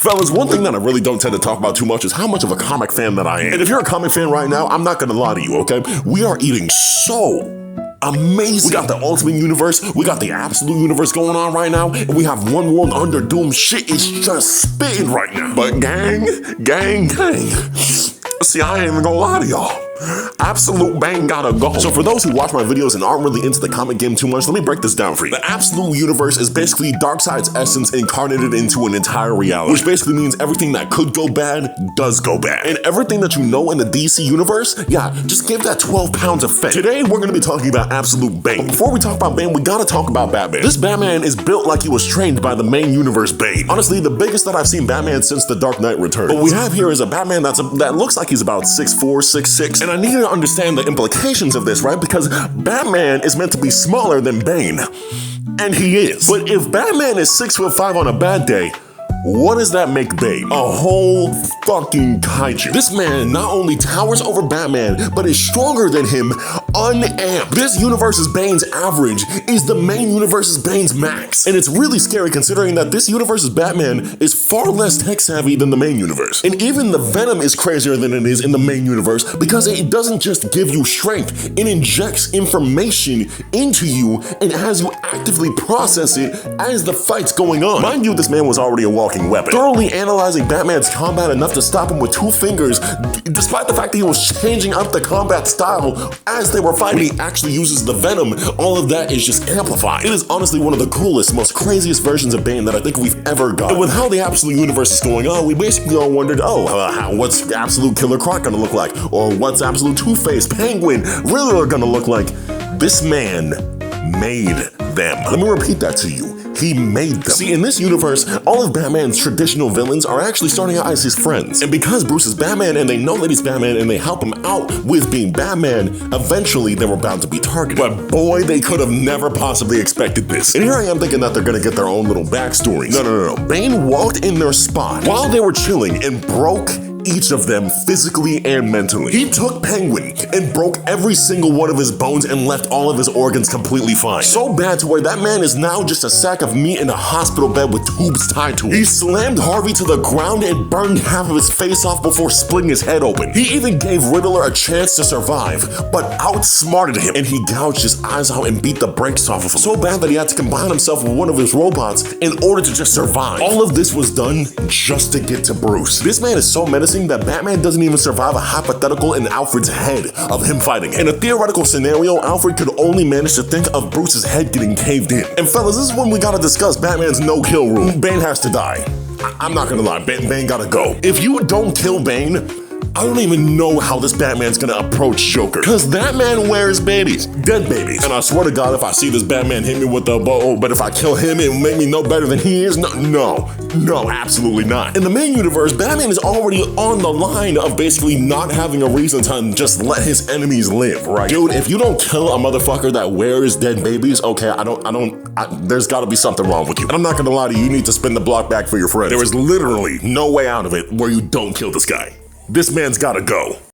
Fellas, one thing that I really don't tend to talk about too much is how much of a comic fan that I am. And if you're a comic fan right now, I'm not gonna lie to you, okay? We are eating so amazing. We got the Ultimate Universe, we got the Absolute Universe going on right now, and we have One World Under Doom. Shit is just spitting right now. But gang, see, I ain't even gonna lie to y'all. Absolute Bane gotta go. So for those who watch my videos and aren't really into the comic game too much, let me break this down for you. The Absolute Universe is basically Darkseid's essence incarnated into an entire reality, which basically means everything that could go bad does go bad. And everything that you know in the DC universe, yeah, just give that 12 pounds of fat. Today, we're gonna be talking about Absolute Bane. But before we talk about Bane, we gotta talk about Batman. This Batman is built like he was trained by the main universe Bane. Honestly, the biggest that I've seen Batman since The Dark Knight Returns. What we have here is a Batman that looks like he's about 6'4", 6'6", and I need to understand the implications of this, right? Because Batman is meant to be smaller than Bane, and he is. But if Batman is 6'5" on a bad day, what does that make Bane? A whole fucking kaiju. This man not only towers over Batman, but is stronger than him unamped. This universe's Bane's average is the main universe's Bane's max. And it's really scary considering that this universe's Batman is far less tech savvy than the main universe. And even the Venom is crazier than it is in the main universe because it doesn't just give you strength, it injects information into you and has you actively process it as the fight's going on. Mind you, this man was already a walking weapon, thoroughly analyzing Batman's combat enough to stop him with 2 fingers, despite the fact that he was changing up the combat style as they were fighting. When he actually uses the Venom, all of that is just amplified. It is honestly one of the coolest, most craziest versions of Bane that I think we've ever got. And with how the Absolute Universe is going on, we basically all wondered, what's Absolute Killer Croc gonna look like? Or what's Absolute Two-Face, Penguin, Riddler gonna look like? This man made them. Let me repeat that to you. He made them. See, in this universe, all of Batman's traditional villains are actually starting out as his friends. And because Bruce is Batman and they know that he's Batman and they help him out with being Batman, eventually they were bound to be targeted. But boy, they could have never possibly expected this. And here I am thinking that they're gonna get their own little backstories. No. Bane walked in their spot while they were chilling and broke each of them physically and mentally. He took Penguin and broke every single one of his bones and left all of his organs completely fine. So bad to where that man is now just a sack of meat in a hospital bed with tubes tied to him. He slammed Harvey to the ground and burned half of his face off before splitting his head open. He even gave Riddler a chance to survive, but outsmarted him, and he gouged his eyes out and beat the brakes off of him. So bad that he had to combine himself with one of his robots in order to just survive. All of this was done just to get to Bruce. This man is so menacing that Batman doesn't even survive a hypothetical in Alfred's head of him fighting. In a theoretical scenario, Alfred could only manage to think of Bruce's head getting caved in. And fellas, this is when we gotta discuss Batman's no-kill rule. Bane has to die. I'm not gonna lie, Bane gotta go. If you don't kill Bane, I don't even know how this Batman's gonna approach Joker. Cause that man wears babies, dead babies. And I swear to God, if I see this Batman hit me with a bow, but if I kill him, it will make me no better than he is. No, absolutely not. In the main universe, Batman is already on the line of basically not having a reason to just let his enemies live, right? Dude, if you don't kill a motherfucker that wears dead babies, okay, there's gotta be something wrong with you. And I'm not gonna lie to you, you need to spin the block back for your friends. There is literally no way out of it where you don't kill this guy. This man's gotta go.